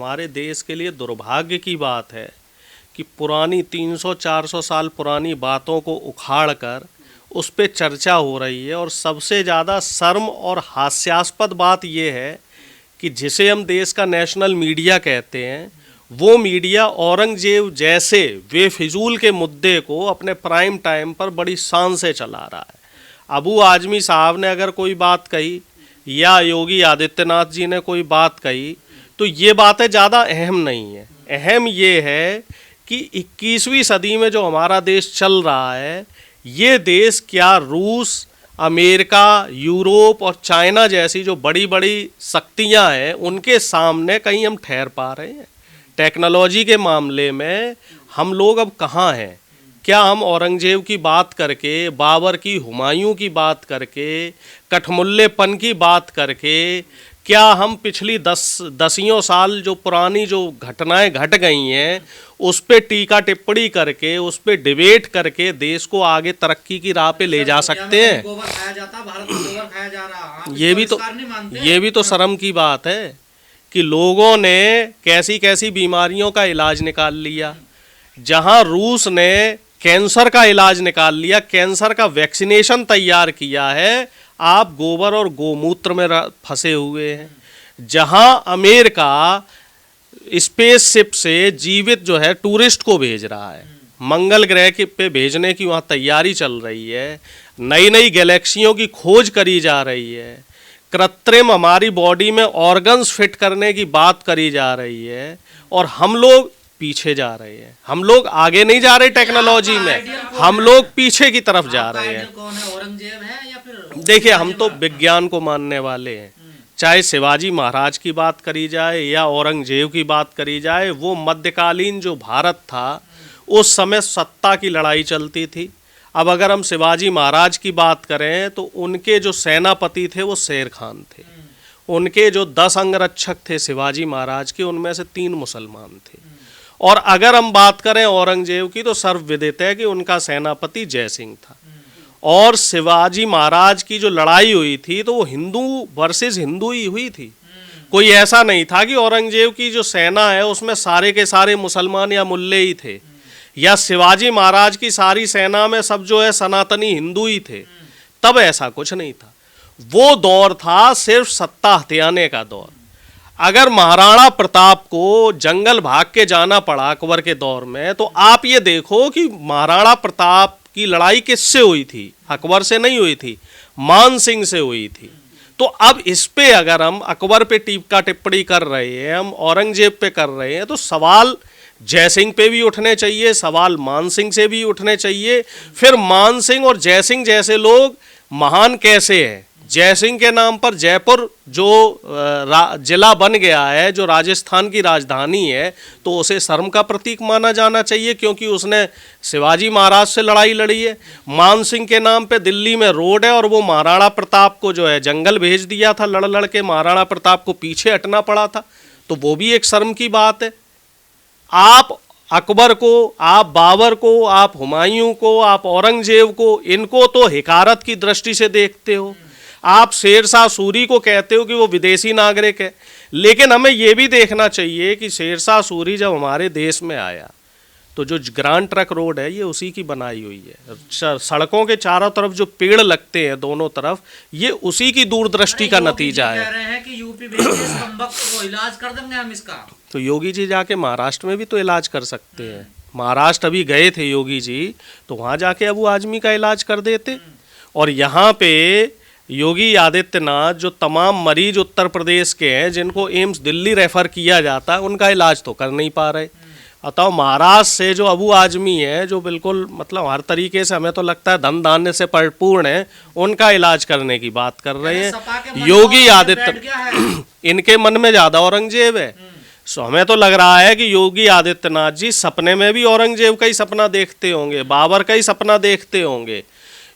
हमारे देश के लिए दुर्भाग्य की बात है कि पुरानी 300-400 साल पुरानी बातों को उखाड़कर उस पे चर्चा हो रही है। और सबसे ज़्यादा शर्म और हास्यास्पद बात ये है कि जिसे हम देश का नेशनल मीडिया कहते हैं, वो मीडिया औरंगजेब जैसे बेफिजूल के मुद्दे को अपने प्राइम टाइम पर बड़ी शान से चला रहा है। अबू आजमी साहब ने अगर कोई बात कही या योगी आदित्यनाथ जी ने कोई बात कही तो ये बातें ज़्यादा अहम नहीं है। अहम ये है कि 21वीं सदी में जो हमारा देश चल रहा है, ये देश क्या रूस, अमेरिका, यूरोप और चाइना जैसी जो बड़ी बड़ी शक्तियां हैं उनके सामने कहीं हम ठहर पा रहे हैं? टेक्नोलॉजी के मामले में हम लोग अब कहाँ हैं? क्या हम औरंगजेब की बात करके, बाबर की, हुमायूं की बात करके, कठमुल्लेपन की बात करके, क्या हम पिछली दसियों साल जो पुरानी जो घटनाएं घट गई हैं उस पे टीका टिप्पणी करके, उस पे डिबेट करके देश को आगे तरक्की की राह पे ले जा सकते हैं? गोबर खाया जाता, भारत में गोबर खाया जा रहा। ये भी तो शर्म की बात है कि लोगों ने कैसी कैसी बीमारियों का इलाज निकाल लिया। जहां रूस ने कैंसर का इलाज निकाल लिया, कैंसर का वैक्सीनेशन तैयार किया है, आप गोबर और गोमूत्र में फंसे हुए हैं। जहां अमेरिका स्पेसशिप से जीवित जो है टूरिस्ट को भेज रहा है, मंगल ग्रह के पे भेजने की वहाँ तैयारी चल रही है, नई नई गैलेक्सियों की खोज करी जा रही है, कृत्रिम हमारी बॉडी में ऑर्गन्स फिट करने की बात करी जा रही है, और हम लोग पीछे जा रहे हैं। हम लोग आगे नहीं जा रहे टेक्नोलॉजी में, हम लोग पीछे की तरफ जा रहे हैं। कौन है, औरंगजेब है या फिर? देखिए, हम तो विज्ञान को मानने वाले हैं। चाहे शिवाजी महाराज की बात करी जाए या औरंगजेब की बात करी जाए, वो मध्यकालीन जो भारत था उस समय सत्ता की लड़ाई चलती थी। अब अगर हम शिवाजी महाराज की बात करें तो उनके जो सेनापति थे वो शेर खान थे। उनके जो 10 अंगरक्षक थे शिवाजी महाराज के, उनमें से 3 मुसलमान थे। और अगर हम बात करें औरंगजेब की तो सर्वविदित है कि उनका सेनापति जय सिंह था। और शिवाजी महाराज की जो लड़ाई हुई थी तो वो हिंदू वर्सेस हिंदू ही हुई थी। कोई ऐसा नहीं था कि औरंगजेब की जो सेना है उसमें सारे के सारे मुसलमान या मुल्ले ही थे, या शिवाजी महाराज की सारी सेना में सब जो है सनातनी हिंदू ही थे। तब ऐसा कुछ नहीं था। वो दौर था सिर्फ सत्ता हथियाने का दौर। अगर महाराणा प्रताप को जंगल भाग के जाना पड़ा अकबर के दौर में, तो आप ये देखो कि महाराणा प्रताप की लड़ाई किससे हुई थी? अकबर से नहीं हुई थी, मान सिंह से हुई थी। तो अब इस पे अगर हम अकबर पे टीका टिप्पणी कर रहे हैं, हम औरंगजेब पे कर रहे हैं, तो सवाल जय सिंह पे भी उठने चाहिए, सवाल मान सिंह से भी उठने चाहिए। फिर मान सिंह और जय सिंह जैसे लोग महान कैसे हैं? जय सिंह के नाम पर जयपुर जो जिला बन गया है, जो राजस्थान की राजधानी है, तो उसे शर्म का प्रतीक माना जाना चाहिए क्योंकि उसने शिवाजी महाराज से लड़ाई लड़ी है। मान सिंह के नाम पे दिल्ली में रोड है और वो महाराणा प्रताप को जो है जंगल भेज दिया था, लड़ लड़ के महाराणा प्रताप को पीछे हटना पड़ा था, तो वो भी एक शर्म की बात है। आप अकबर को, आप बाबर को, आप हुमायूं को, आप औरंगजेब को, इनको तो हिकारत की दृष्टि से देखते हो। आप शेरशाह सूरी को कहते हो कि वो विदेशी नागरिक है। लेकिन हमें ये भी देखना चाहिए कि शेरशाह सूरी जब हमारे देश में आया तो जो ग्रांड ट्रक रोड है ये उसी की बनाई हुई है। सड़कों के चारों तरफ जो पेड़ लगते हैं दोनों तरफ, ये उसी की दूरदृष्टि का नतीजा है। कह रहे हैं कि यूपी को इलाज कर देंगे हम इसका। तो योगी जी जाके महाराष्ट्र में भी तो इलाज कर सकते हैं। महाराष्ट्र अभी गए थे योगी जी, तो वहाँ जाके अबू आजमी का इलाज कर देते। और यहाँ पे योगी आदित्यनाथ जो तमाम मरीज उत्तर प्रदेश के हैं जिनको एम्स दिल्ली रेफर किया जाता है, उनका इलाज तो कर नहीं पा रहे। अतः महाराष्ट्र से जो अबू आजमी है, जो बिल्कुल मतलब हर तरीके से हमें तो लगता है धन धान्य से परिपूर्ण है, उनका इलाज करने की बात कर रहे हैं योगी आदित्यनाथ। इनके मन में ज़्यादा औरंगजेब है। सो हमें तो लग रहा है कि योगी आदित्यनाथ जी सपने में भी औरंगजेब का ही सपना देखते होंगे, बाबर का ही सपना देखते होंगे।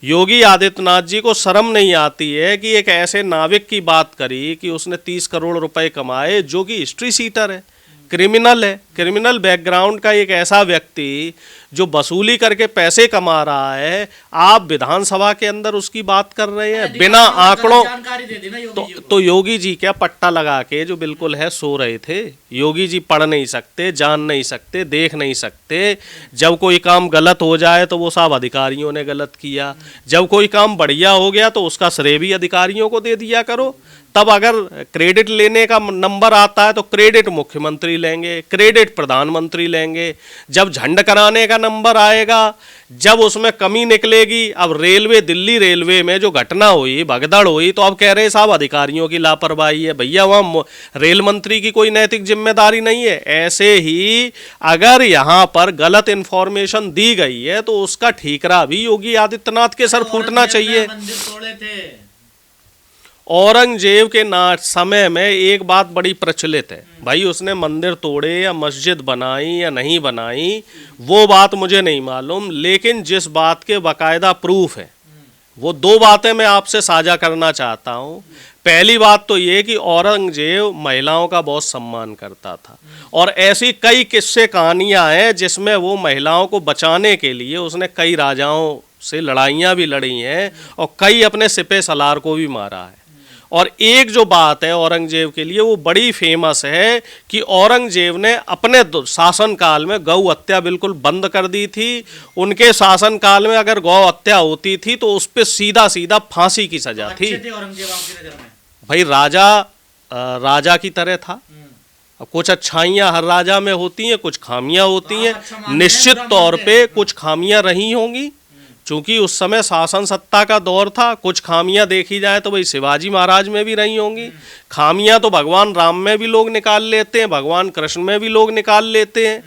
योगी आदित्यनाथ जी को शर्म नहीं आती है कि एक ऐसे नाविक की बात करी कि उसने 30 करोड़ रुपए कमाए, जो कि हिस्ट्री सीटर है, क्रिमिनल है। क्रिमिनल बैकग्राउंड का एक ऐसा व्यक्ति जो वसूली करके पैसे कमा रहा है, आप विधानसभा के अंदर उसकी बात कर रहे हैं बिना आंकड़ों। जानकारी दे दी ना योगी जी को। तो योगी जी क्या पट्टा लगा के जो बिल्कुल है सो रहे थे? योगी जी पढ़ नहीं सकते, जान नहीं सकते, देख नहीं सकते। जब कोई काम गलत हो जाए तो वो सब अधिकारियों ने गलत किया, जब कोई काम बढ़िया हो गया तो उसका श्रेय भी अधिकारियों को दे दिया करो। तब अगर क्रेडिट लेने का नंबर आता है तो क्रेडिट मुख्यमंत्री लेंगे, क्रेडिट प्रधानमंत्री लेंगे। जब झंड कराने का नंबर आएगा, जब उसमें कमी निकलेगी, अब रेलवे, दिल्ली रेलवे में जो घटना हुई, भगदड़ हुई, तो अब कह रहे साहब अधिकारियों की लापरवाही है। भैया वहाँ रेल मंत्री की कोई नैतिक जिम्मेदारी नहीं है। ऐसे ही अगर यहाँ पर गलत इंफॉर्मेशन दी गई है तो उसका ठीकरा भी योगी आदित्यनाथ के सर फूटना चाहिए। मंदिर तोड़े थे। औरंगजेब के समय में एक बात बड़ी प्रचलित है, भाई उसने मंदिर तोड़े या मस्जिद बनाई या नहीं बनाई वो बात मुझे नहीं मालूम, लेकिन जिस बात के बाकायदा प्रूफ है वो दो बातें मैं आपसे साझा करना चाहता हूँ। पहली बात तो ये कि औरंगजेब महिलाओं का बहुत सम्मान करता था और ऐसी कई किस्से कहानियाँ हैं जिसमें वो महिलाओं को बचाने के लिए उसने कई राजाओं से लड़ाइयाँ भी लड़ी हैं और कई अपने सिपह सलार को भी मारा है। और एक जो बात है औरंगजेब के लिए वो बड़ी फेमस है कि औरंगजेब ने अपने शासनकाल में गौ हत्या बिल्कुल बंद कर दी थी। उनके शासनकाल में अगर गौ हत्या होती थी तो उस पर सीधा सीधा फांसी की सजा थी। औरंगजेब आपकी नजर में भाई राजा की तरह था। अब कुछ अच्छाइयाँ हर राजा में होती हैं, कुछ खामियां होती हैं। निश्चित तौर पे कुछ खामियां रही होंगी चूंकि उस समय शासन सत्ता का दौर था। कुछ खामियां देखी जाए तो भाई शिवाजी महाराज में भी रही होंगी। खामियां तो भगवान राम में भी लोग निकाल लेते हैं, भगवान कृष्ण में भी लोग निकाल लेते हैं।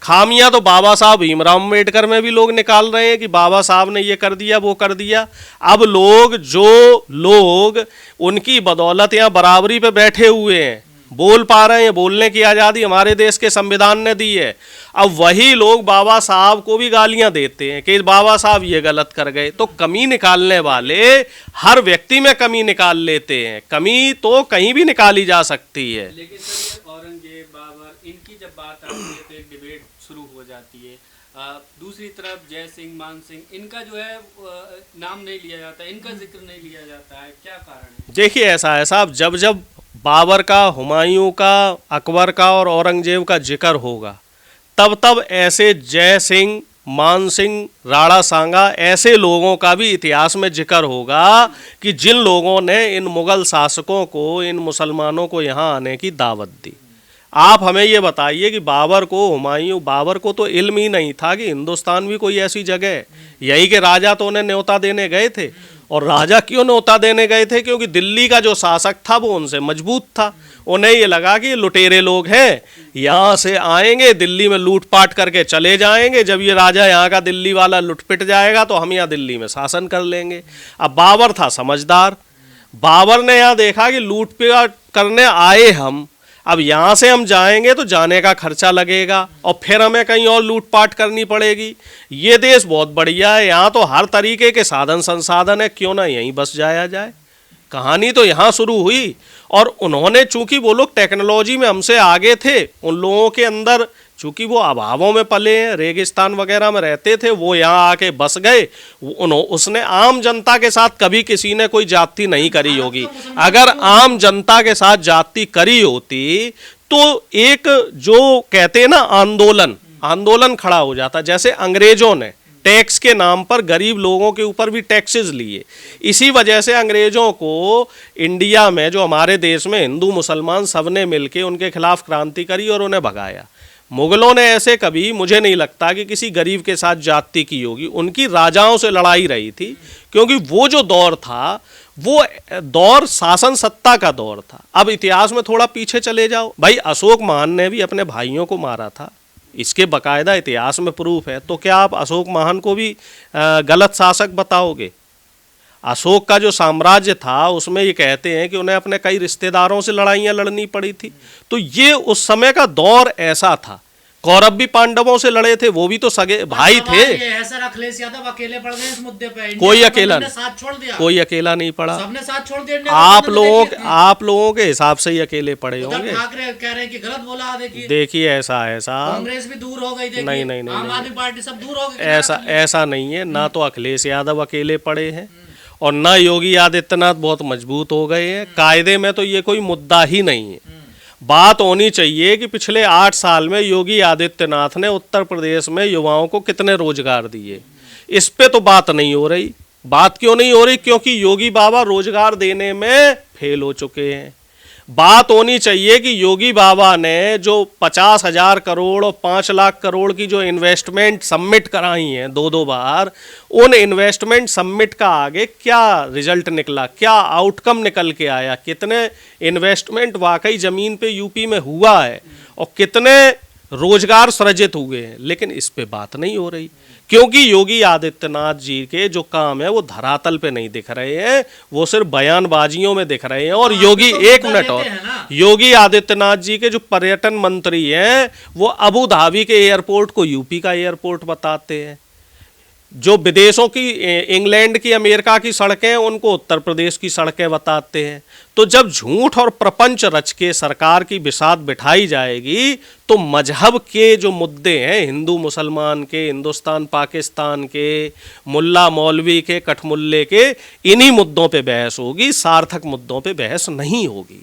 खामियां तो बाबा साहब भीमराव अम्बेडकर में भी लोग निकाल रहे हैं कि बाबा साहब ने ये कर दिया वो कर दिया। अब लोग उनकी बदौलत यहाँ बराबरी पे बैठे हुए हैं, बोल पा रहे हैं, बोलने की आज़ादी हमारे देश के संविधान ने दी है। अब वही लोग बाबा साहब को भी गालियां देते हैं कि बाबा साहब ये गलत कर गए। तो कमी निकालने वाले हर व्यक्ति में कमी निकाल लेते हैं, कमी तो कहीं भी निकाली जा सकती है। लेकिन सर औरंगजेब, बाबर, इनकी जब बात आती है तो एक डिबेट शुरू हो जाती है। दूसरी तरफ जय सिंह, मान सिंह, इनका जो है नाम नहीं लिया जाता, इनका जिक्र नहीं लिया जाता है, क्या कारण है? देखिए ऐसा है साहब, जब बाबर का, हुमायूं का, अकबर का और औरंगजेब का जिक्र होगा तब ऐसे जय सिंह, मान सिंह, राणा सांगा ऐसे लोगों का भी इतिहास में जिक्र होगा कि जिन लोगों ने इन मुगल शासकों को, इन मुसलमानों को यहाँ आने की दावत दी। आप हमें ये बताइए कि बाबर को तो इल्म ही नहीं था कि हिंदुस्तान भी कोई ऐसी जगह है। यही के राजा तो उन्हें न्योता देने गए थे। और राजा क्यों न्योता देने गए थे? क्योंकि दिल्ली का जो शासक था वो उनसे मजबूत था। उन्हें ये लगा कि लुटेरे लोग हैं, यहाँ से आएंगे, दिल्ली में लूटपाट करके चले जाएंगे। जब ये राजा यहाँ का दिल्ली वाला लुटपिट जाएगा तो हम यहाँ दिल्ली में शासन कर लेंगे। अब बाबर था समझदार, बाबर ने यहाँ देखा कि लूटपाट करने आए हम, अब यहाँ से हम जाएंगे तो जाने का खर्चा लगेगा और फिर हमें कहीं और लूटपाट करनी पड़ेगी। ये देश बहुत बढ़िया है, यहाँ तो हर तरीके के साधन संसाधन है, क्यों ना यहीं बस जाया जाए। कहानी तो यहाँ शुरू हुई। और उन्होंने, चूंकि वो लोग टेक्नोलॉजी में हमसे आगे थे, उन लोगों के अंदर चूंकि वो अभावों में पले हैं, रेगिस्तान वगैरह में रहते थे, वो यहाँ आके बस गए। उसने आम जनता के साथ कभी किसी ने कोई जाति नहीं करी होगी। अगर आम जनता के साथ जाति करी होती तो एक जो कहते हैं ना आंदोलन खड़ा हो जाता। जैसे अंग्रेजों ने टैक्स के नाम पर गरीब लोगों के ऊपर भी टैक्सेस लिए, इसी वजह से अंग्रेजों को इंडिया में, जो हमारे देश में हिंदू मुसलमान सबने मिलके उनके खिलाफ क्रांति करी और उन्हें भगाया। मुगलों ने ऐसे कभी, मुझे नहीं लगता कि किसी गरीब के साथ जाति की होगी। उनकी राजाओं से लड़ाई रही थी, क्योंकि वो जो दौर था वो दौर शासन सत्ता का दौर था। अब इतिहास में थोड़ा पीछे चले जाओ, भाई अशोक महान ने भी अपने भाइयों को मारा था, इसके बकायदा इतिहास में प्रूफ है। तो क्या आप अशोक महान को भी गलत शासक बताओगे? अशोक का जो साम्राज्य था उसमें ये कहते हैं कि उन्हें अपने कई रिश्तेदारों से लड़ाइयाँ लड़नी पड़ी थी। तो ये उस समय का दौर ऐसा था। कौरव भी पांडवों से लड़े थे, वो भी तो सगे भाई थे। ये है सर, अखिलेश यादव अकेले पड़ गए इस मुद्दे पे। कोई अकेला ने साथ छोड़ दिया, कोई अकेला नहीं पड़ा। सबने साथ छोड़ दिया। आप लोगों के हिसाब से ही अकेले पड़े होंगे। ठाकरे कह रहे हैं कि गलत बोला। देखिए ऐसा कांग्रेस भी दूर हो गई। नहीं, आम आदमी पार्टी सब दूर हो गई। ऐसा नहीं है। ना तो अखिलेश यादव अकेले पड़े हैं और ना योगी आदित्यनाथ बहुत मजबूत हो गए हैं। कायदे में तो ये कोई मुद्दा ही नहीं है। बात होनी चाहिए कि पिछले 8 साल में योगी आदित्यनाथ ने उत्तर प्रदेश में युवाओं को कितने रोजगार दिए, इस पे तो बात नहीं हो रही। बात क्यों नहीं हो रही? क्योंकि योगी बाबा रोजगार देने में फेल हो चुके हैं। बात होनी चाहिए कि योगी बाबा ने जो 50,000 करोड़ और 5 लाख करोड़ की जो इन्वेस्टमेंट सबमिट कराई हैं 2 बार, उन इन्वेस्टमेंट सबमिट का आगे क्या रिजल्ट निकला, क्या आउटकम निकल के आया, कितने इन्वेस्टमेंट वाकई ज़मीन पे यूपी में हुआ है और कितने रोजगार सृजित हुए हैं। लेकिन इस पे बात नहीं हो रही, क्योंकि योगी आदित्यनाथ जी के जो काम है वो धरातल पे नहीं दिख रहे हैं, वो सिर्फ बयानबाजियों में दिख रहे हैं। और योगी, एक मिनट और, योगी आदित्यनाथ जी के जो पर्यटन मंत्री हैं वो अबू धाबी के एयरपोर्ट को यूपी का एयरपोर्ट बताते हैं। जो विदेशों की, इंग्लैंड की, अमेरिका की सड़कें, उनको उत्तर प्रदेश की सड़कें बताते हैं। तो जब झूठ और प्रपंच रच के सरकार की बिसात बिठाई जाएगी तो मजहब के जो मुद्दे हैं, हिंदू मुसलमान के, हिंदुस्तान पाकिस्तान के, मुल्ला मौलवी के, कठमुल्ले के, इन्हीं मुद्दों पे बहस होगी, सार्थक मुद्दों पे बहस नहीं होगी।